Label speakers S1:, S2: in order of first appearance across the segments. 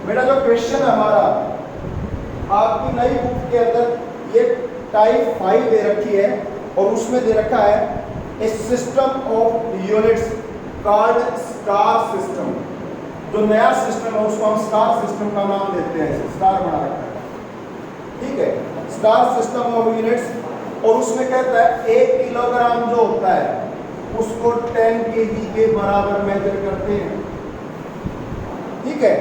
S1: बेटा जो क्वेश्चन है हमारा आपकी नई बुक के अंदर ये टाइप 5 दे रखी है और उसमें दे रखा है a system of units called star system. जो नया सिस्टम है उसको हम स्टार सिस्टम का नाम देते हैं, स्टार बना रखा है, ठीक है, स्टार सिस्टम ऑफ यूनिट्स। और उसमें कहता है 1 किलोग्राम जो होता है उसको 10 kg के बराबर मेजर करते हैं, ठीक है।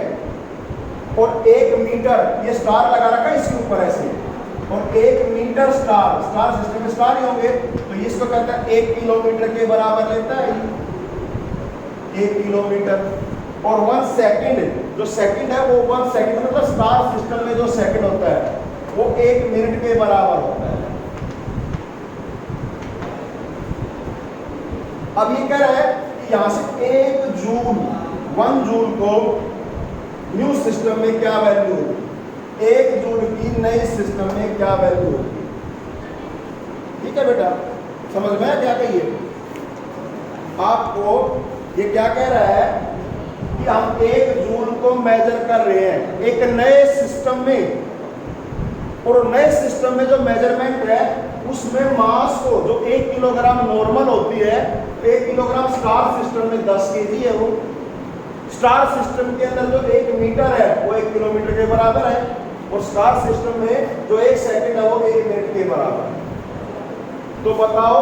S1: और 1 मीटर, ये स्टार लगा रखा है इसके ऊपर ऐसे, और 1 मीटर स्टार, स्टार सिस्टम में स्टार ही होंगे तो इसको कहता है 1 किलोमीटर के बराबर लेता है 1 किलोमीटर। और 1 सेकंड, जो सेकंड है वो 1 सेकंड मतलब स्टार सिस्टम में जो सेकंड होता है वो 1 मिनट के बराबर होता है। अब ये कह रहा है कि यहां से 1 जूल 1 जूल को न्यू सिस्टम में क्या वैल्यू होगी, 1 जूल की नई सिस्टम में क्या वैल्यू होगी, ठीक है बेटा, समझ में क्या कहिए आपको। ये क्या कह रहा है कि हम 1 जूल को मेजर कर रहे हैं एक नए सिस्टम में, और नए सिस्टम में जो मेजरमेंट है उसमें मास को, जो 1 किलोग्राम नॉर्मल होती है, 1 किलोग्राम स्टार सिस्टम में 10 kg है, वो स्टार सिस्टम के अंदर जो 1 मीटर है वो 1 किलोमीटर के बराबर है, और स्टार सिस्टम में जो 1 सेकंड है वो 1 मिनट के बराबर है। तो बताओ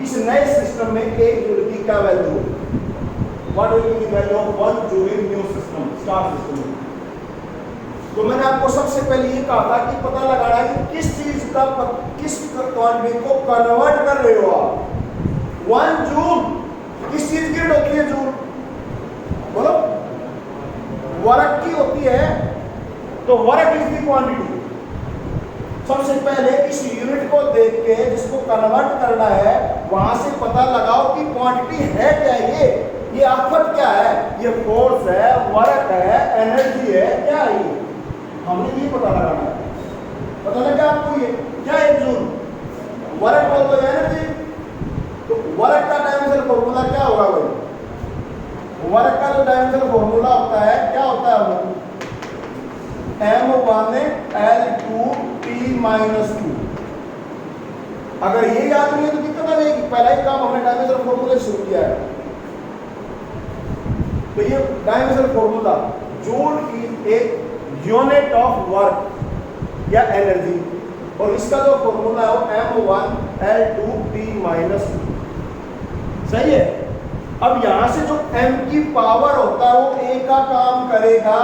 S1: इस नए सिस्टम में 1 जूल की क्या वैल्यू होगी, what will be the value of 1 joule in new system, star system में। तो मैंने आपको सबसे पहले ये कहा था कि पता लगाना है कि किस चीज का, किस क्वांटिटी को कन्वर्ट कर रहे हो आप। 1 जूल किस चीज की यूनिट होती है, जूल बोलो, वर्क की होती है, तो वर्क इज द क्वांटिटी। सबसे पहले इस यूनिट को देख के जिसको कन्वर्ट करना है वहां से पता लगाओ कि क्वांटिटी है क्या, ये आफत क्या है, ये फोर्स है, वर्क है, एनर्जी है, क्या है ये, हमने ये पता लगाना है। पता लगा आपको ये क्या है, जूल वर्क बोल तो एनर्जी, तो वर्क का डायमेंशन फॉर्मूला क्या होगा भाई, वर्क का जो डायमेंशन फॉर्मूला होता है क्या होता है वो m1 L2 T-2। अगर ये याद नहीं है तो दिक्कत आ जाएगी, पहला ही काम हमने डायमेंशन फॉर्मूला शुरू किया है। तो ये डायमेंशन फॉर्मूला, जूल इज एक यूनिट ऑफ वर्क या एनर्जी, और इसका जो फॉर्मूला है वो m1 L2 T-2, सही है। अब यहां से जो m की पावर होता है वो a का काम करेगा,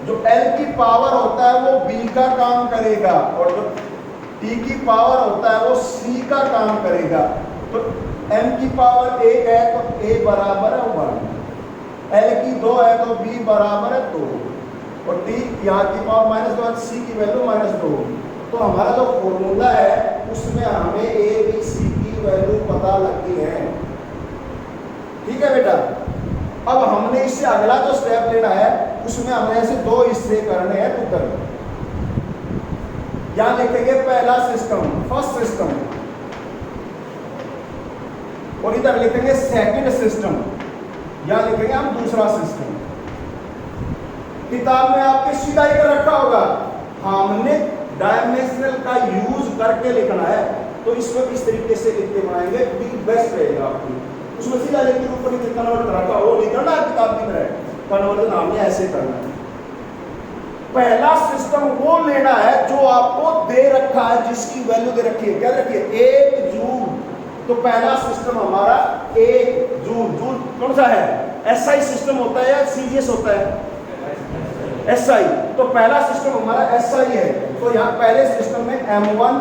S1: जो l की पावर होता है वो b का काम करेगा, और जो t की पावर होता है वो c का काम करेगा। तो m की पावर 1 है तो a बराबर है 1, l की 2 है तो b बराबर है 2, और t यहाँ की पावर -1, c की वैल्यू -2। तो हमारा जो फॉर्मूला है उसमें हमें a b c की वैल्यू पता लगती है, ठीक है बेटा। अब हमने इससे अगला जो स्टेप लेना है उसमें हमें ऐसे 2 हिस्से करने हैं उत्तर। यहां लिखेंगे पहला सिस्टम, फर्स्ट सिस्टम, और इधर लिखेंगे सेकंड सिस्टम, यहां लिखेंगे हम दूसरा सिस्टम। किताब में आपके सीधा ही कर रखा होगा, हमने डायमेंशनल का यूज करके लिखना है, तो इसको इस तरीके से लिख के बनाएंगे, बेस्ट रहेगा आपको। उसमें सीधा लिख के ऊपर नीचे कन्वर्ट रखा हो नहीं करना, किताब की तरह कन्वर्जन हमने ऐसे करना है। पहला सिस्टम वो लेना है जो आपको दे रखा है, जिसकी वैल्यू दे रखी है, क्या रखी है 1 जूल। तो पहला सिस्टम हमारा 1 जूल, जूल कौन सा है, एसआई सिस्टम होता है या सीजीएस होता है, एसआई। तो पहला सिस्टम हमारा एसआई है, तो यहाँ पहले सिस्टम में m1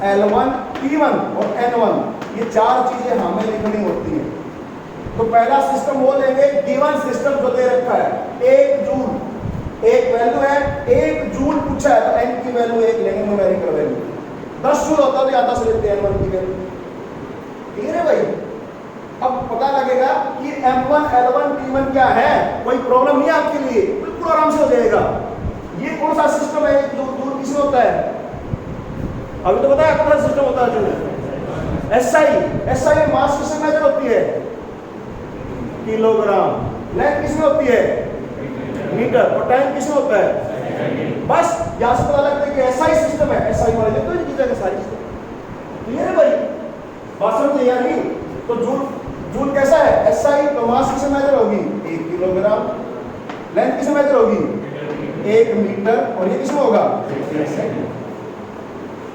S1: L1 T1 और N1 ये 4 चीजें हमें लिखनी होती है। तो पहला सिस्टम वो लेंगे, गिवन सिस्टम जो दे रखा है 1 जूल, एक वैल्यू है 1 जूल पूछा है तो n की वैल्यू 1 लेंगे, न्यूमेरिकल वैल्यू। 10 जूल होता तो यहाँ 10 लेते हैं n1 की वैल्यू, ठीक है भाई। अब पता लगेगा कि m1 L1 T1 क्या है, कोई प्रॉब्लम नहीं आपके लिए, बिल्कुल आराम से हो जाएगा। ये कौन सा सिस्टम है, जो जूल किसमें होता है, अभी तो बताया कौन सा सिस्टम होता है, जो एसआई मास किसमें मेजर होती है, किलोग्राम। लेंथ किसमें होती है, मीटर, और टाइम किसमें होता है? बस यहां से पता लगता है कि ऐसा ही सिस्टम है, ऐसा ही वाले तो इनकी जगह सारी क्लियर है भाई, बात समझ या नहीं? तो जूल कैसा है? एसआई, तो मास किसे मेजर होगी? 1 किलोग्राम, लेंथ किसे मेजर होगी? 1 मीटर, और ये किसमें होगा?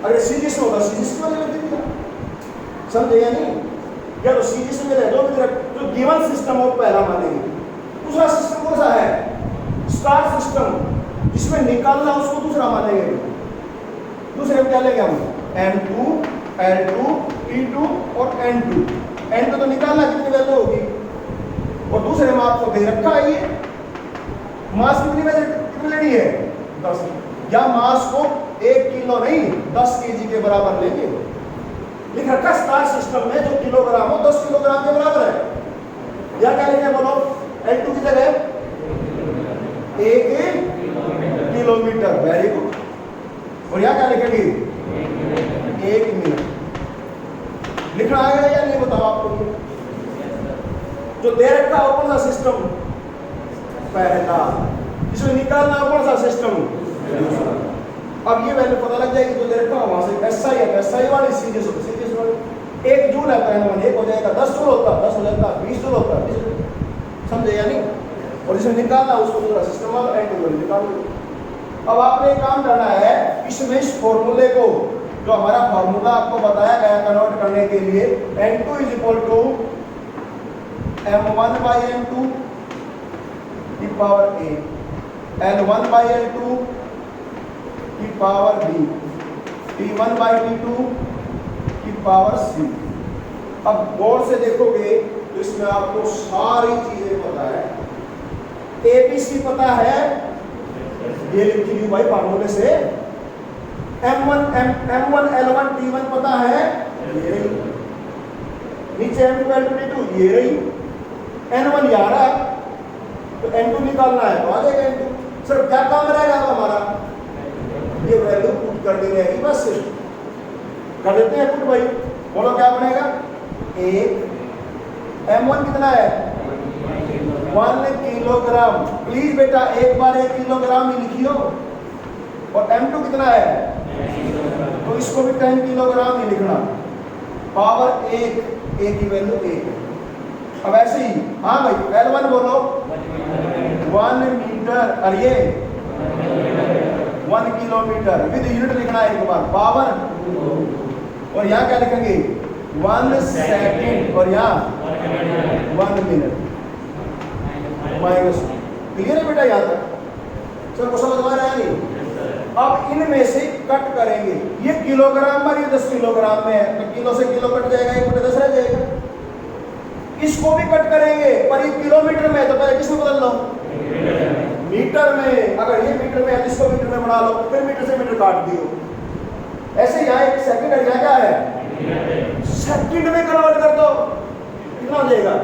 S1: अगर सी किसमें होगा? सी किसमें होगा? समझे या नहीं? या तो सी किसमें मिले दो जो गिवन सिस्टम हो पहला मानेंगे। दूसरा सिस्टम कौन सा है? स्टार सिस्टम, जिसमें निकालना उसको दूसरा मानेंगे। दूसरे में क्या लेंगे हम? M2, L2, T2 और N2। N2 तो निकालना कितनी वैल्यू होगी, और दूसरे में आपको दे रखा है ये मास कितनी लेनी है? 10। या मास को 1 किलो नहीं 10 केजी के बराबर लेंगे। लिख रखा स्टार सिस्टम में जो किलोग्राम हो 10 किलोग्राम के बराबर है। या क्या लिखेंगे बोलो? L2 की जगह 1 किलोमीटर, वेरी गुड। और यहाँ क्या लिखेंगे? 1 मिनट। लिखना आ गया या नहीं बताओ आपको? जो दे रखा है कौन सा सिस्टम? पहला। इसमें निकालना कौन सा सिस्टम? दूसरा। अब ये वैल्यू पता लग जाएगी, जो दे रखा है वहां से एसआई है, एसआई वाली सीरीज वाली 1 जूल है, तो 1 हो जाएगा, 10 जूल होता, 10 हो जाता, 20 जूल होता, 20 जूल। समझे या नहीं? और जिसमें निकालना उसको दूसरा सिस्टम वाला एंड निकाल दो। अब आपने एक काम करना है, इसमें इस फॉर्मूले को, जो हमारा फॉर्मूला आपको बताया गया कन्वर्ट करने के लिए, N2 is equal to M1 by M2 की power A, L1 by L2 की power B, T1 by T2 की पावर C। अब गौर से देखोगे तो इसमें आपको सारी चीजें पता है। ABC पता है, ये लिखी हुई भाई फॉर्मूले से। M1 L1 T1 पता है, ये रही। नीचे M2 L2 T2 ये रही। N1 ये आ रहा है, तो N2 निकालना है तो आ जाएगा N2। सर क्या काम रहेगा हमारा? ये वैल्यू पुट कर देनी है, बस कर देते हैं पुट भाई। बोलो क्या बनेगा? 1 M1 कितना है? 1 किलोग्राम। प्लीज बेटा एक बार 1 किलोग्राम ही लिखियो। और M2 कितना है? तो इसको भी 10 किलोग्राम ही लिखना। पावर 1, A की वैल्यू 1। अब ऐसे ही, हाँ भाई L1 बोलो 1 मीटर, और ये 1 किलोमीटर विद यूनिट लिखना है एक बार, पावर। और यहाँ क्या लिखेंगे? 1 सेकेंड, और यहाँ 1 मिनट माइनस। क्लियर है बेटा? यहाँ तक सर को समझ में आ रहा है नहीं? अब इनमें से कट करेंगे। ये किलोग्राम में, ये 10 किलोग्राम में है, तो किलो से किलो कट जाएगा, 1/10 रह जाएगा। इसको भी कट करेंगे, पर ये किलोमीटर में है, तो पहले किसमें बदल लो? मीटर में। अगर ये मीटर में है, इसको मीटर में बढ़ा लो, फिर मीटर से मीटर काट दियो। ऐसे यहाँ 1 सेकंड है, यहाँ क्या है? सेकंड में कन्वर्ट कर दो, कितना हो जाएगा?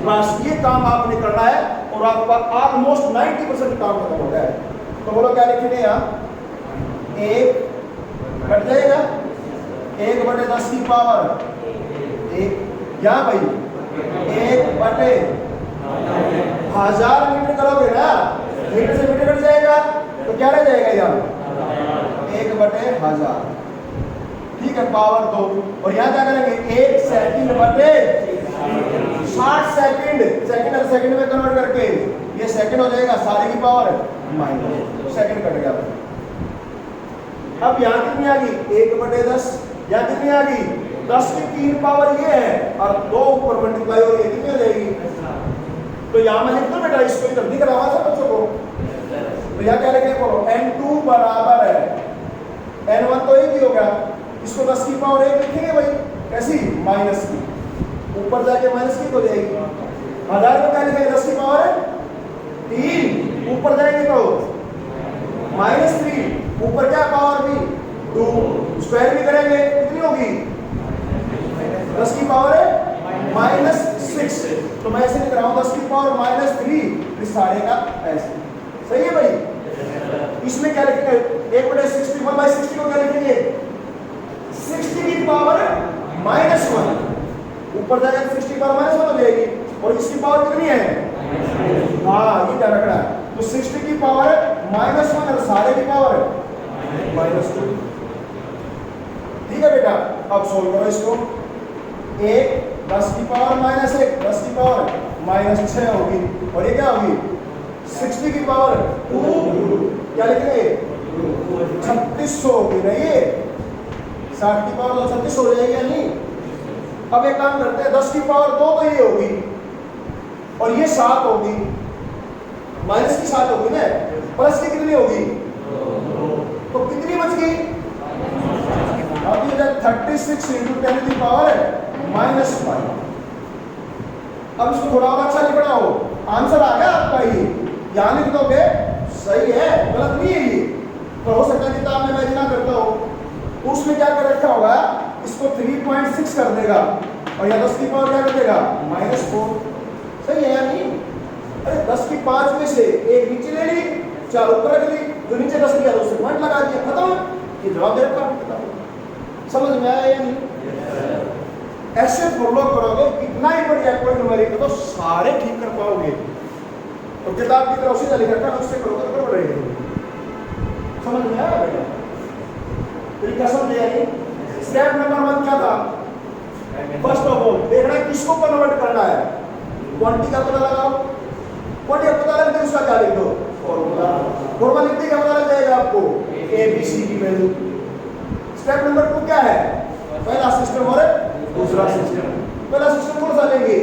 S1: बस ये काम आपने करना है, और आपका ऑलमोस्ट 90% काम खत्म हो गया है। तो बोलो क्या लिखेंगे यहाँ? 1 कट जाएगा, 1/10 की पावर 1। यहाँ भाई 1/1000 मीटर करोगे ना, मीटर से मीटर कट जाएगा, तो क्या रह जाएगा यहाँ? 1/1000। ठीक है, पावर 2। और यहाँ क्या करेंगे? 1 सेकंड बटे 60 सेकंड, सेकंड और सेकंड में कन्वर्ट करके ये सेकंड हो जाएगा, सारे की पावर माइनस, सेकंड कट गया। अब यहाँ कितनी आ गई? 1/10। यहाँ कितनी आ गई? 10 की 3 पावर ये है, और 2 ऊपर मल्टीप्लाई हो गई, कितनी हो जाएगी? तो यहाँ मैं लिख दूं बेटा, इसको इधर दिख रहा है बच्चों को? तो यहाँ क्या लिखेंगे? बोलो N2 बराबर है N1, तो 1 ही हो गया, इसको 10 की पावर 1 लिखेंगे भाई, कैसी? माइनस की, ऊपर जाके माइनस की हो जाएगी। 1000 को क्या लिखेंगे? 10 की पावर 3, ऊपर जाएंगे तो -3, ऊपर क्या पावर भी 2, स्क्वायर भी करेंगे, कितनी होगी? 10 की पावर -6। तो मैं ऐसे लिख रहा हूँ 10 की पावर -3, इस सारे का ऐसे। सही है भाई? इसमें क्या लिखेंगे? 1/60, 1/60 को क्या लिखेंगे? 60 की पावर -1, ऊपर जाएगा 60 की पावर -1 हो जाएगी, और इसकी पावर कितनी है? हाँ, ये क्या रखना है? तो 60 की पावर -1 और सारे की पावर -2। ठीक है बेटा, अब सोल्व करो इसको। 1 10 की पावर -1 10 की पावर -6 होगी, और ये क्या होगी 60 की पावर 2, क्या लिखेंगे 3600 होगी ना, ये 60 की पावर 2 36 हो जाएगी या नहीं। अब एक काम करते हैं, 10 की पावर 2 तो ये होगी, और ये 7 होगी, माइनस की 7 होगी ना, प्लस की कितनी होगी, तो कितनी बच गई, अब ये 36 × 10⁻⁻⁵। अब इसको थोड़ा और अच्छा लिखना हो, आंसर आ गया आपका, ये यहाँ लिख दोगे सही है, गलत नहीं है ये, पर हो सकता है किताब में मैं ना करता हूँ, उसमें क्या कर रखा होगा, इसको 3.6 कर देगा, और या 10 की पावर क्या कर देगा -4। सही है या नहीं। अरे 10 की 5 में से एक नीचे ले ली, 4 ऊपर रख ली, जो नीचे 10 लिया उससे पॉइंट लगा दिया, खत्म, ये जवाब दे रखा है। समझ में आया या नहीं। ऐसे फॉलो करोगे, कितना ही बढ़िया कोई न्यूमेरिकल तो सारे ठीक कर पाओगे। तो किताब की तरफ से लिख रखा है, उससे करोगे तो कर रहेगा। समझ में आया बेटा, तरीका समझ आया नहीं। स्टेप नंबर 1 क्या था, फर्स्ट ऑफ ऑल देखना है किसको कन्वर्ट करना है, क्वांटिटी का पता लगाओ, क्वांटिटी का पता लगता है उसका क्या लिख दो, फॉर्मूला लिखते क्या पता लग जाएगा आपको, ए बी सी की वैल्यू। स्टेप नंबर 2 क्या है, पहला सिस्टम और दूसरा सिस्टम। पहला सिस्टम कौन सा लेंगे,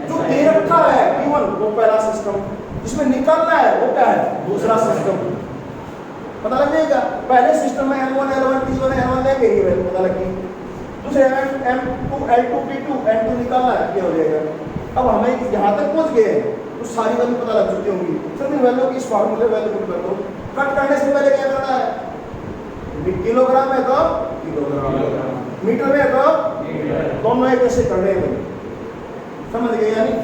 S1: जो दे रखा है P1 वो पहला सिस्टम, जिसमें निकलना है वो क्या है दूसरा सिस्टम। पता लग जाएगा, पहले सिस्टम में M1 L1 T1 N1 लेंगे, ये वैल्यू पता लगी। दूसरे M2 L2 P2 N2 निकालना है, ये हो जाएगा। अब हमें यहाँ तक पहुँच गए तो सारी वैल्यू पता लग चुकी होंगी। सभी वैल्यू की इस फार्मूले वैल्यू पुट कर दो। कट करने से पहले क्या करना है, किलोग्राम है तो किलोग्राम, मीटर में तो दोनों एक ऐसे करने हैं, समझ गए यानी।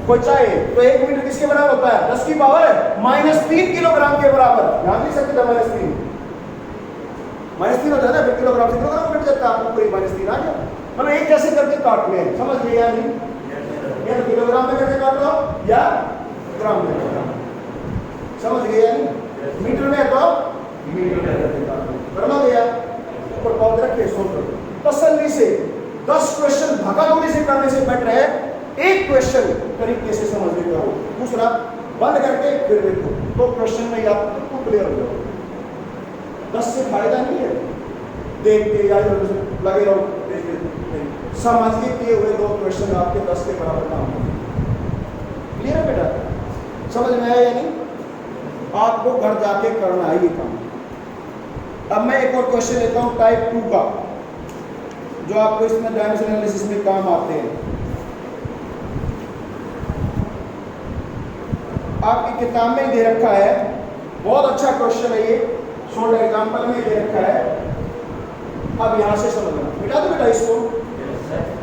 S1: कोई चाहे तो 1 मीटर किसके बराबर होता है, 10 की पावर -3 किलोग्राम के बराबर, ध्यान नहीं सकते -3 -3 होता है ना, फिर किलोग्राम से किलोग्राम कट जाता है, आपको पूरी -3 आ गया। मतलब एक जैसे करके काटने हैं, समझ गए या नहीं। या तो किलोग्राम में करके काट लो या ग्राम में काट लो, समझ गए या नहीं। मीटर में तो मीटर में करके काट लो, कर लो गया, ऊपर कॉल रखे सोच लो तसल्ली से। 10 क्वेश्चन भागादौड़ी से करने से बेटर है एक क्वेश्चन तरीके से समझ लेते हो, दूसरा बंद करके फिर देखो, तो क्वेश्चन में याद तो क्लियर हो जाओ। 10 से फायदा नहीं है देख के या लगे रहो, समझ के किए हुए 2 क्वेश्चन आपके 10 के बराबर ना हो। क्लियर है बेटा, समझ में आया या नहीं। आपको घर जाके करना है ये काम। अब मैं एक और क्वेश्चन लेता हूँ टाइप 2 का, जो आपको इसमें डायमेंशन एनालिसिस में काम आते हैं। आपकी किताब में दे रखा है, बहुत अच्छा क्वेश्चन है ये, शॉर्ट एग्जांपल में दे रखा है। अब यहाँ से समझना, मिटा दो बेटा इसको,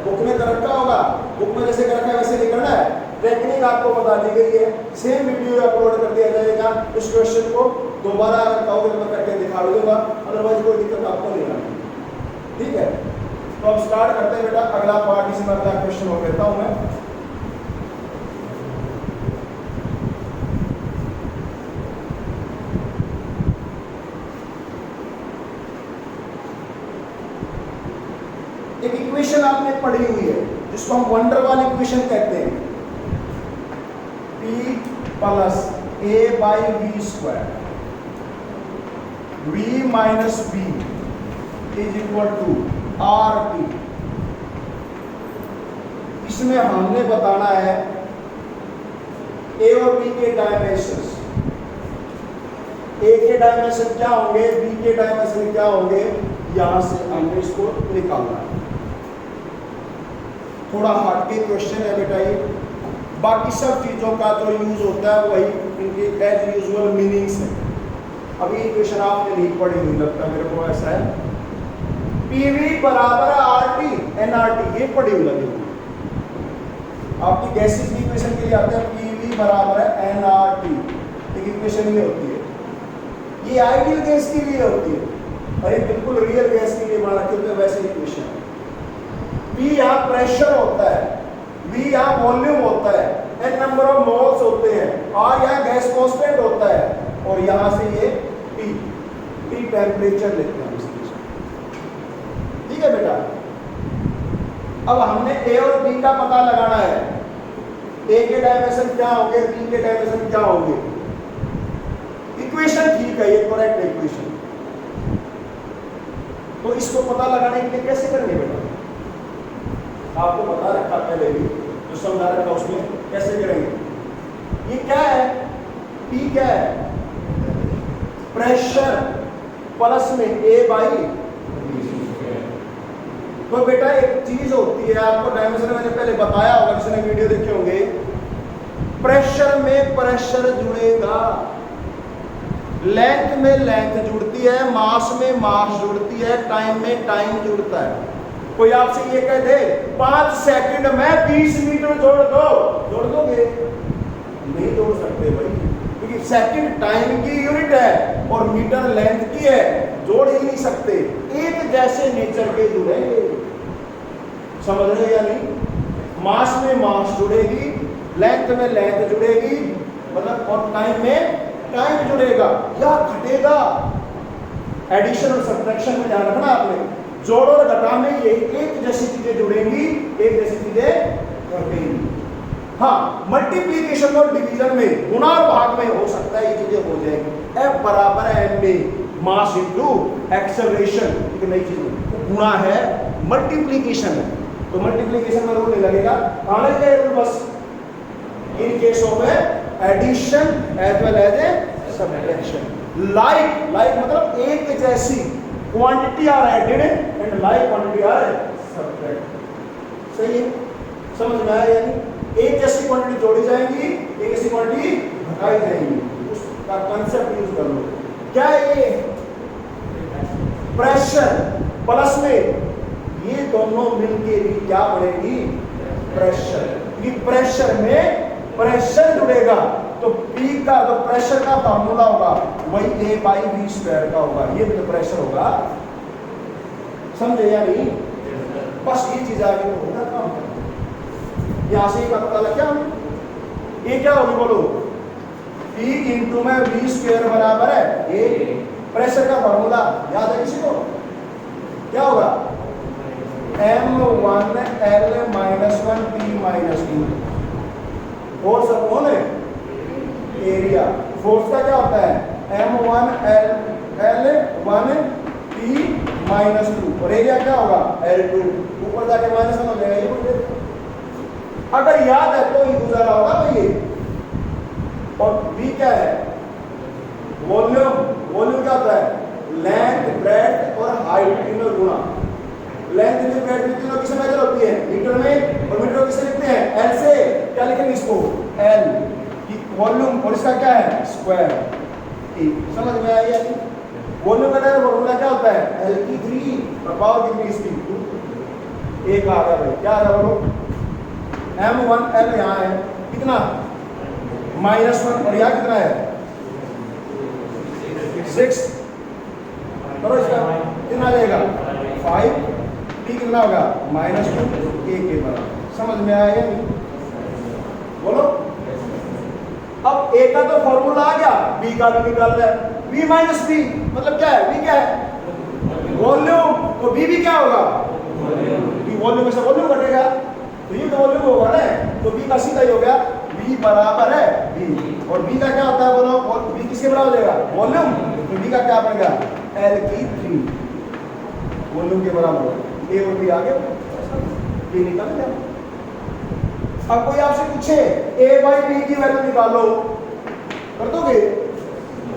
S1: बुक में कर रखा होगा, बुक में जैसे कर रखा है वैसे नहीं करना है। टेक्निक आपको बता दी गई है, सेम वीडियो अपलोड कर दिया जाएगा। इस क्वेश्चन को दोबारा अगर कहोगे तो मैं करके दिखा दूंगा, अदरवाइज कोई दिक्कत आपको नहीं आएगी। ठीक है, तो अब स्टार्ट करते हैं बेटा। अगला पार्ट, इसमें अगला क्वेश्चन हो लेता हूं मैं। एक इक्वेशन आपने पढ़ी हुई है जिसको हम वंडर वाल इक्वेशन कहते हैं, P + a/v², v - b = RT। इसमें हमने बताना है a और b के डायमेंशंस। a के डायमेंशन क्या होंगे, b के डायमेंशन क्या होंगे, यहां से हमने इसको निकालना है। थोड़ा हार्ड के क्वेश्चन है बेटा ये, बाकी सब चीजों का जो यूज होता है वही इनके एज यूजुअल मीनिंग्स है। अभी इक्वेशन आपने नहीं पढ़ी हुई लगता है मेरे को, ऐसा है PV = RT nRT, ये पढ़ी हुई लगी। आपकी गैसेस की इक्वेशन के लिए आते हैं PV = nRT, एक इक्वेशन ये होती है, ये आइडियल गैस के लिए होती है और ये बिल्कुल रियल गैस के लिए बना रखी होती है वैसे इक्वेशन। P यहाँ प्रेशर होता है, V यहाँ वॉल्यूम होता है, N नंबर ऑफ मोल्स होते हैं और यहाँ गैस कांस्टेंट होता है और यहाँ से ये T टेम्परेचर लेते हैं इसकी। ठीक है बेटा, अब हमने ए और बी का पता लगाना है। ए के डायमेंशन क्या होंगे, बी के डायमेंशन क्या होंगे। इक्वेशन ठीक है, ये करेक्ट इक्वेशन। तो इसको पता लगाने के लिए कैसे करेंगे बेटा, आपको बता रखा पहले भी, जो समझा रखा उसमें कैसे करेंगे। ये क्या है, P क्या है, प्रेशर प्लस में A बाई। तो बेटा एक चीज होती है, आपको डायमेंशन मैंने पहले बताया होगा, जिसने वीडियो देखे होंगे। प्रेशर में प्रेशर जुड़ेगा, लेंथ में लेंथ जुड़ती है, मास में मास जुड़ती है, टाइम में टाइम जुड़ता है। कोई आपसे ये कह दे 5 सेकंड में 20 मीटर जोड़ दो, जोड़ दोगे? नहीं जोड़ सकते भाई, क्योंकि सेकंड टाइम की यूनिट है और मीटर लेंथ की है, जोड़ ही नहीं सकते। एक जैसे नेचर के जुड़ेंगे, समझ रहे या नहीं। मास में मास जुड़ेगी, लेंथ में लेंथ जुड़ेगी, मतलब और टाइम में टाइम जुड़ेगा या घटेगा। एडिशन और सब्ट्रैक्शन में ध्यान रखना आपने, जोड़ और घटा में ये एक जैसी चीजें जुड़ेंगी, एक जैसी चीजें घटेंगी। हाँ, मल्टीप्लीकेशन और डिवीजन में, गुणा और भाग में हो सकता है ये चीजें हो जाएंगी। F बराबर है ma, मास इनटू एक्सेलरेशन, एक नई चीज गुणा है, मल्टीप्लीकेशन है, तो मल्टीप्लीकेशन में रूल नहीं लगेगा। आने का रूल बस in case of addition as well as a subtraction. Like मतलब एक जैसी quantity are added and like quantity are subtracted. सही है, समझ में आया या नहीं। एक जैसी क्वांटिटी जोड़ी जाएंगी, एक जैसी क्वांटिटी घटाई जाएंगी, उसका कंसेप्ट यूज कर लो। क्या है ये, प्रेशर प्लस में ये दोनों मिलके भी क्या बढ़ेगी, प्रेशर। ये प्रेशर में प्रेशर जुड़ेगा तो P का, तो प्रेशर का फार्मूला होगा वही A बाई V स्क्वायर का होगा, ये तो प्रेशर होगा। समझे या नहीं, बस ये चीज आगे होगा काम। यहां से का पता लग गया, ये क्या होगी बोलो, P इंटू में V स्क्वायर बराबर है A। प्रेशर का फार्मूला याद है किसी को, क्या होगा, M1L minus 1 P minus 2। Force कौन है, एरिया। फोर्स का क्या होता है, M1L1 P माइनस 2 और एरिया क्या होगा, L2। ऊपर जाके माइनस 1 हो जाएगा ये। अगर याद है तो ये गुजारा होगा तो ये। और V क्या है, वॉल्यूम। वॉल्यूम क्या होता है, लेंथ ब्रेड्थ और हाइट तीनों गुणा। लेंथ में ब्रेड्थ में तीनों किससे मेजर होती है, मीटर में, और मीटर किससे लिखते हैं, L से। क्या लिखेंगे इसको, L की वॉल्यूम, और इसका क्या है, स्क्वायर। समझ में आया या नहीं। वॉल्यूम का फॉर्मूला क्या होता है, L की 3 और पावर कितनी इसकी 2। एक आ गया भाई, क्या आ रहा बोलो, M1L यहाँ है कितना, -1 और यहाँ कितना है 6। करो इसका कितना आ जाएगा 5। P कितना होगा -2 A के बराबर। समझ में आया नहीं, बोलो। अब A का तो फॉर्मूला आ गया, B का भी निकाल रहा है। V माइनस B मतलब क्या है, V क्या है, वॉल्यूम। तो B भी क्या होगा, B वॉल्यूम में से वॉल्यूम घटेगा, तो ये तो वॉल्यूम होगा ना, तो B का सीधा ही हो गया, V बराबर है B। और B का क्या होता है बोलो, B किसके बराबर हो जाएगा, वॉल्यूम। तो B का क्या बनेगा, L की 3 वॉल्यूम के बराबर होगा। A और B आ गया, ये निकल गया। अब कोई आपसे पूछे A बाई B की वैल्यू निकालो, कर दोगे?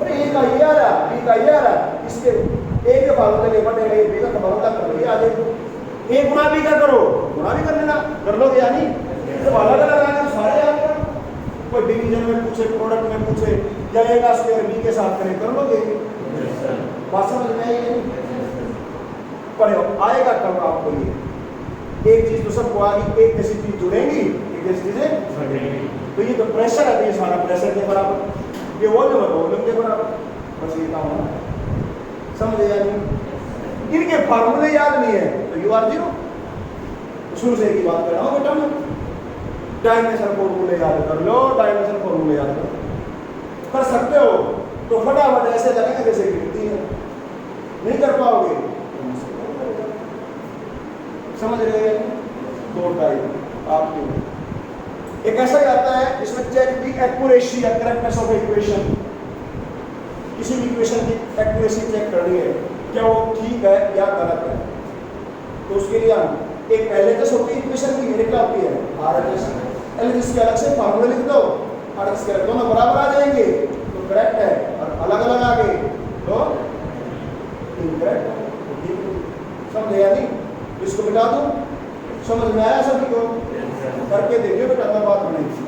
S1: अरे A का ये आ रहा, B का ये आ रहा, इसके A के फार्मूले ले बटेगा B का फार्मूला कर लो, ये आ जाएगा। A गुणा B का करो, गुणा भी कर लेना, कर लोगे या नहीं। जब अलग अलग आएंगे तो सारे आ गए। कोई डिवीजन में पूछे, प्रोडक्ट में पूछे, या A का स्क्वायर B के साथ करें, कर लोगे। बात समझ में आई नहीं, पर आएगा कब आपको ये एक चीज तो सबको आ गई, एक जैसी चीज जुड़ेंगी, एक जैसी चीजें। तो ये तो प्रेशर है, तो ये सारा प्रेशर के बराबर, ये वॉल्यूम है वॉल्यूम के बराबर। बस ये काम होना, समझे या नहीं। इनके फार्मूले याद नहीं है तो यू आर 0। शुरू से की बात कर रहा हूँ बेटा, मैं डायमेंशन फॉर्मूले याद कर लो, डायमेंशन फॉर्मूले याद करो। कर सकते हो तो फटाफट ऐसे लगेगा जैसे गिरती है, नहीं कर पाओगे तो मुश्किल हो जाएगा। समझ रहे हैं? दो टाइप आपके एक ऐसा ही आता है इसमें चेक दी एक्यूरेसी या करेक्टनेस ऑफ इक्वेशन। किसी भी इक्वेशन की एक्यूरेसी चेक करनी है, क्या वो ठीक है या गलत है। तो उसके लिए हम एक एलएचएस होती है इक्वेशन की, मेरे क्या होती है आरएचएस। एलएचएस के अलग से फार्मूला लिख दो, आरएचएस के दोनों बराबर आ जाएंगे तो करेक्ट है, और अलग अलग आ गए तो इनकरेक्ट है। समझ या नहीं? इसको मिटा दूं, समझ में आया सभी को? करके देखिए बेटा तब बात बनेगी।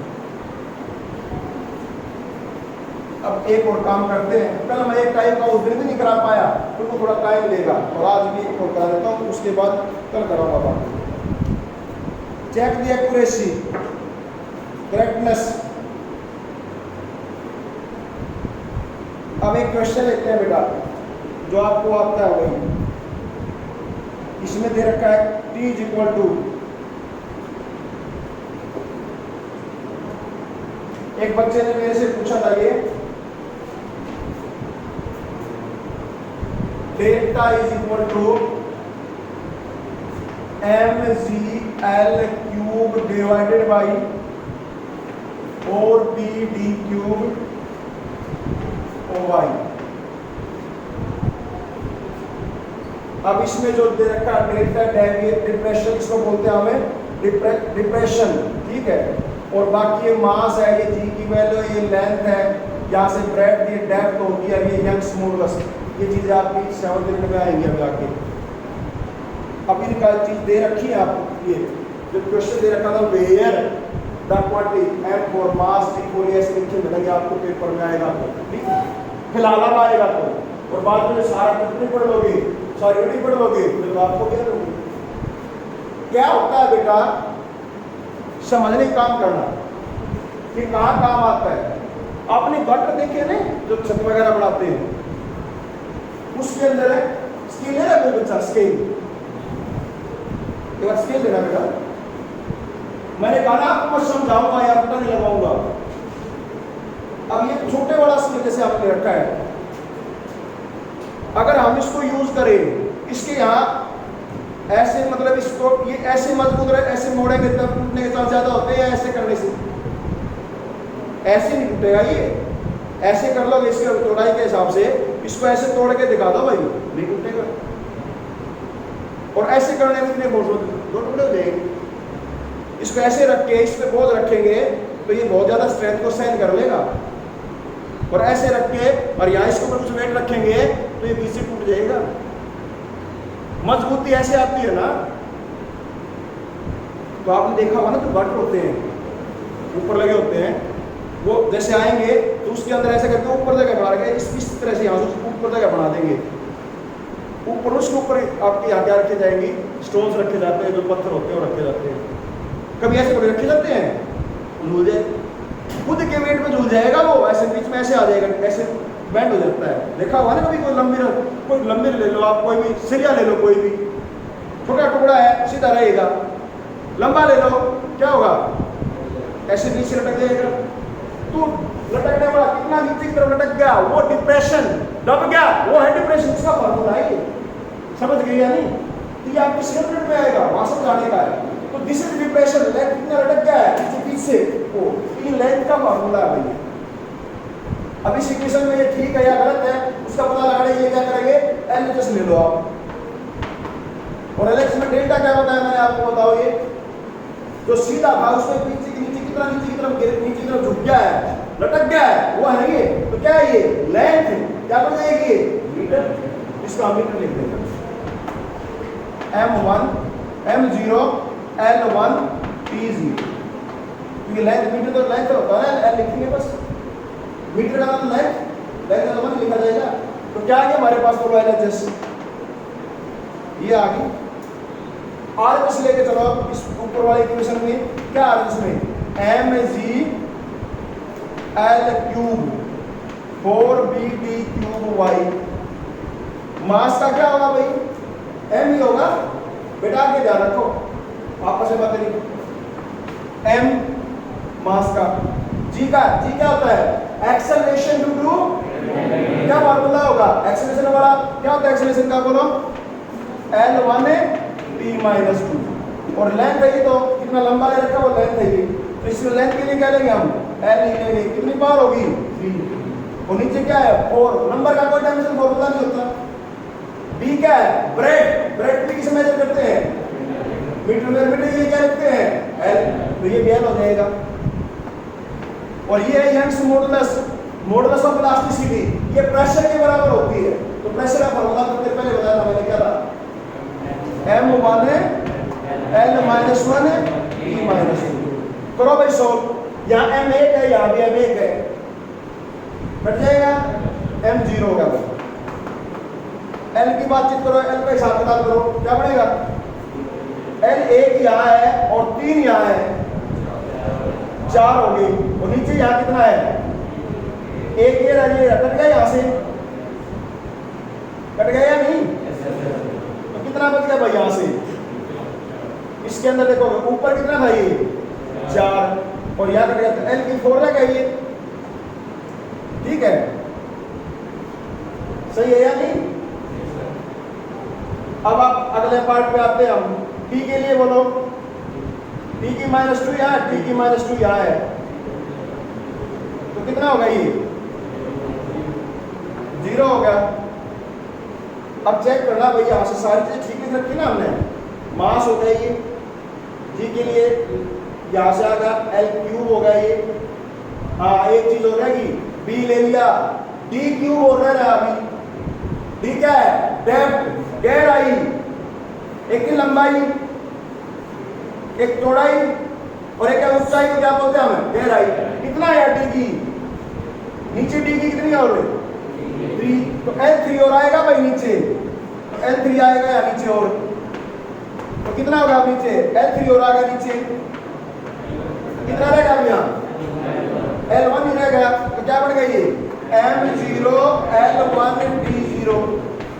S1: अब एक और काम करते हैं। कल मैं एक टाइप का उस दिन भी नहीं करा पाया क्योंकि थोड़ा टाइम लेगा, और आज भी एक और करा देता हूँ, उसके बाद कल कराऊंगा बात। Check the accuracy, correctness. अब एक क्वेश्चन लेते हैं बेटा जो आपको आता है वही। इसमें दे रखा है t इज इक्वल टू, एक बच्चे ने मेरे से पूछा था ये delta is equal to mgl cube divided by 4pd cube y। अब इसमें जो दे रखा डेल्टा डिप्रेशन, इसको बोलते हैं हमें डिप्रेशन, ठीक है। और बाकी ये मास है, ये जी की वैल्यू, ये लेंथ है, यहाँ से ब्रेड की डेप्थ होगी, और ये यंग्स मॉडुलस। ये चीज़ें आपकी 7th यूनिट में आएंगी अब जाके। अब इनका चीज़ दे रखी है आपको, ये जो क्वेश्चन दे रखा था where the quantity M for mass equal ऐसे लिखे मिलेंगे आपको पेपर में आएगा तो, ठीक है। फिलहाल अब आएगा तो, और बाद में सारा कितनी पढ़ लोगे, सारी यूनिट पढ़ लोगे तो आपको क्या लोगे। क्या होता है बेटा, समझने का काम करना कि कहाँ काम आता है। आपने गटर देखे ना जो छत वगैरह बनाते हैं, उसके अंदर है स्केल है ना, कोई बच्चा स्केल, एक बार स्केल देना बेटा। मैंने कहा ना आपको समझाऊंगा या पता नहीं लगाऊंगा। अब ये छोटे वाला स्केल जैसे आपने रखा है, अगर हम इसको यूज करें, इसके यहाँ ऐसे मतलब इसको ये ऐसे मजबूत रहे, ऐसे मोड़ेंगे तब टूटने के चांस ज्यादा होते हैं, या ऐसे करने से ऐसे नहीं टूटेगा। ये ऐसे कर लोगे इसके चौड़ाई के हिसाब से, इसको ऐसे तोड़ के दिखा दो भाई, नहीं टूटेगा। और ऐसे करने में कितने फोर्स होते, दो टुकड़े हो जाएंगे। इसको ऐसे रख के इस पे बोझ रखेंगे तो ये बहुत ज्यादा स्ट्रेंथ को सहन कर लेगा, और ऐसे रख के और यहाँ इसके ऊपर कुछ वेट रखेंगे तो ये पीछे टूट जाएगा। मजबूती ऐसे आती है ना, तो आपने देखा होगा ना जो गटर होते हैं ऊपर लगे होते हैं, वो जैसे आएंगे तो उसके अंदर ऐसे करके ऊपर जगह बना रखे, इस तरह से यहाँ से ऊपर जगह बना देंगे। ऊपर उसके ऊपर आपके यहाँ क्या रखे जाएंगे, स्टोन्स रखे जाते हैं, जो पत्थर होते हैं वो रखे जाते हैं। कभी ऐसे बड़े रखे जाते हैं, झूल जाए, खुद के वेट में झूल जाएगा वो, ऐसे बीच में ऐसे आ जाएगा, ऐसे बैंड हो जाता है। देखा हुआ ना कभी, कोई लंबी ले लो आप, कोई भी सिरिया ले लो, कोई भी छोटा टुकड़ा है सीधा रहेगा, लंबा ले लो क्या होगा, ऐसे नीचे लटक जाएगा। तो लटकने वाला कितना नीचे की तरफ लटक गया, वो डिप्रेशन, दब गया, वो है डिप्रेशन। इसका फॉर्मूला है ये, समझ गए या नहीं? तो ये आपकी 7th यूनिट में आएगा, वहां समझाने का है। तो दिस इज डिप्रेशन, लेंथ कितना लटक गया है पीछे, वो ये लेंथ का फॉर्मूला है भाई। अब इस इक्वेशन में ये ठीक है या गलत है उसका पता लगाने के लिए क्या करेंगे, एलएचएस ले लो आप। और एलएचएस में डेल्टा क्या होता है मैंने आपको बताओ, ये जो सीधा था उसमें नीचे की तरफ झुक गया है, लटक गया है, वो है ये। तो क्या है ये लेंथ, क्या बन जाएगी मीटर, इसका मीटर लिख देंगे m1 m0 l1 t0। ये लेंथ मीटर तो लेंथ होता है, l लिखेंगे बस, मीटर का मतलब लेंथ l1 लिखा जाएगा। तो क्या आ गया हमारे पास, बोलो एलएचएस ये आ गई। आरएचएस लेके चलो इस ऊपर वाले इक्वेशन में, क्या आरएचएस में mgl cube 4bd cube y। मास का क्या होगा भाई, m ही होगा बेटा, आगे ध्यान रखो आपस में बात नहीं। m मास का जी का, जी क्या होता है? एक्सेलरेशन ड्यू टू क्या फार्मूला होगा एक्सेलरेशन वाला? क्या होता है एक्सेलरेशन का? बोलो L1 t माइनस 2 और लेंथ है ये, तो कितना लंबा ले रखा वो लेंथ है ये, तो इसमें लेंथ के लिए क्या लेंगे हम? L लेंगे। कितनी पावर होगी? 3 और नीचे क्या है? 4। नंबर का कोई डायमेंशन फॉर्मूला नहीं होता। B क्या है? ब्रेड। ब्रेड भी किसे मेजर करते हैं? मीटर में। मीटर ये क्या लिखते हैं? L, तो ये L हो जाएगा। और ये है Young's modulus, modulus of elasticity, ये प्रेशर के बराबर होती है। तो प्रेशर का फॉर्मूला तो पहले बताया था मैंने, क्या था? M1 L-1 T minus 2। करो भाई सॉल्व। यहाँ M1 है, यहाँ भी M1 है, कट जाएगा, M0 होगा। L की बातचीत करो, L का हिसाब किताब करो, क्या बनेगा? L1 यहाँ है और 3 यहाँ है, 4 हो गई। और नीचे यहाँ कितना है? 1 ये रह जाएगा, कट गया यहाँ से, कट गया या नहीं? तो कितना बच गया भाई यहाँ से? इसके अंदर देखो ऊपर कितना था ये? 4 और यहाँ कट गया, L की 4 रह गई ये, ठीक है? सही है या नहीं? अब आप अगले पार्ट पे आते हैं हम। T के लिए बोलो, T की माइनस 2 यहाँ, T की माइनस 2 यहाँ है, तो कितना होगा ये? 0 होगा। अब चेक करना भाई, यहाँ से सारी चीज ठीक लिख रखी ना हमने। मास हो गया ये, जी के लिए यहाँ से आगा L क्यूब होगा ये। हाँ एक चीज हो रहेगी, B ले लिया, D क्यूब हो रहा है अभी। D क्या है? डेप्थ, गहराई। एक की लंबाई, एक चौड़ाई और एक ऊंचाई को क्या बोलते हैं हमें? गहराई। कितना है D की? नीचे D की कितनी और 3, तो L3 और आएगा भाई नीचे, तो L3 आएगा या नीचे और, तो कितना होगा नीचे? L3 और आएगा नीचे, कितना रहेगा अब यहाँ? L1 ही रहेगा, तो क्या बढ़ गया ये? M0 L1 D0।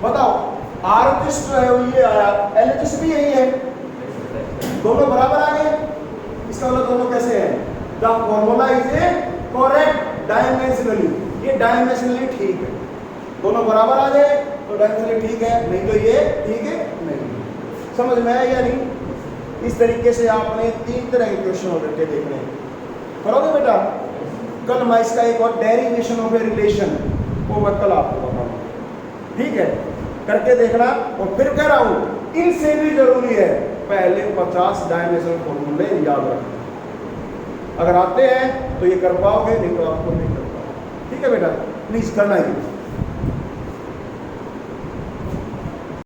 S1: बताओ RHS जो है वो ये आया, LHS भी यही है, दोनों बराबर आ गए। इसका मतलब दोनों कैसे हैं? The formula is A correct dimensionally, ये डायमेंशनली ठीक है। दोनों बराबर आ जाए तो डायमेंशनली ठीक है, नहीं तो ये ठीक है नहीं। समझ में आया या नहीं? इस तरीके से आपने 3 तरह के क्वेश्चन हो रखे देखने करोगे बेटा। कल मैं इसका एक और डेरिवेशन ऑफ ए रिलेशन वो मैं कल आपको बताऊंगा, ठीक है? करके देखना। और फिर कह रहा हूं इनसे भी जरूरी है पहले 50 डायमेंशनल फॉर्मूले याद रखना। अगर आते हैं तो ये कर पाओगे, नहीं तो आपको नहीं कर पाओगे, ठीक है बेटा? प्लीज करना ही।